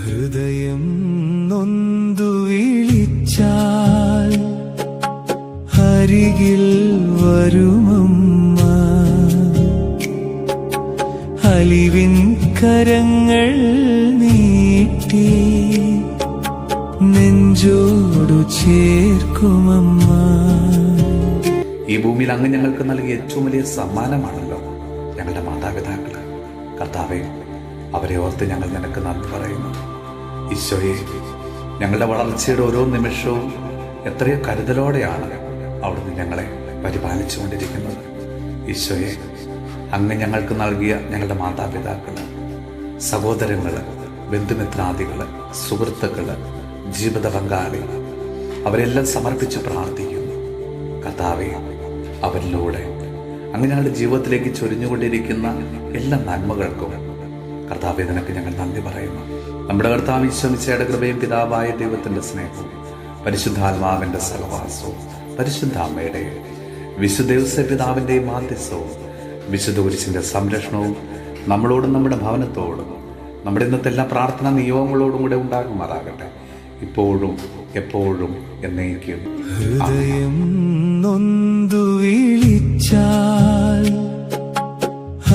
ഹൃദയം നൊന്തു വിളിച്ചാൽ അരികിൽ വരുമമ്മ. അലിവിൻ കരങ്ങൾ നീട്ടി നെഞ്ചോടു ചേർക്കുമമ്മ. ഈ ഭൂമിയിൽ അങ്ങ് ഞങ്ങൾക്ക് നൽകിയ ഏറ്റവും വലിയ സമ്മാനമാണല്ലോ ഞങ്ങളുടെ മാതാപിതാക്കള്. കർത്താവേ, അവരെ ഓർത്ത് ഞങ്ങൾ നിനക്ക് നന്ദി പറയുന്നു. ഈശോയെ, ഞങ്ങളുടെ വളർച്ചയുടെ ഓരോ നിമിഷവും എത്രയോ കരുതലോടെയാണ് അവിടുന്ന് ഞങ്ങളെ പരിപാലിച്ചുകൊണ്ടിരിക്കുന്നത്. ഈശോയെ, അങ്ങ് ഞങ്ങൾക്ക് നൽകിയ ഞങ്ങളുടെ മാതാപിതാക്കള്, സഹോദരങ്ങള്, ബന്ധുമിത്രാദികള്, സുഹൃത്തുക്കള്, ജീവിത പങ്കാളി, അവരെല്ലാം സമർപ്പിച്ച് പ്രാർത്ഥിക്കുന്നു. കർത്താവേ, അവരിലൂടെ അങ്ങ് ഞങ്ങളുടെ ജീവിതത്തിലേക്ക് ചൊരിഞ്ഞുകൊണ്ടിരിക്കുന്ന എല്ലാ നന്മകൾക്കും കർത്താവേ, നിനക്ക് ഞങ്ങൾ നന്ദി പറയുന്നു. നമ്മുടെ കർത്താവ് ഈശോ മിശിഹായുടെ കൃപയും പിതാവായ ദൈവത്തിന്റെ സ്നേഹവും പരിശുദ്ധാത്മാവിന്റെ സഹവാസവും പരിശുദ്ധ അമ്മയുടെ വിശുദ്ധ യോസേപ്പ് പിതാവിന്റെയും മാധ്യസ്ഥവും വിശുദ്ധ കുരിശിന്റെ സംരക്ഷണവും നമ്മളോടും നമ്മുടെ ഭവനത്തോടും നമ്മുടെ ഇന്നത്തെ എല്ലാ പ്രാർത്ഥനാ നിയോഗങ്ങളോടും കൂടെ ഉണ്ടാകുമാറാകട്ടെ, ഇപ്പോഴും എപ്പോഴും എന്നേക്കും. ഹൃദയം നൊന്തു വിളിച്ചാൽ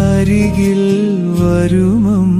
അരികിൽ വരുമമ്മ.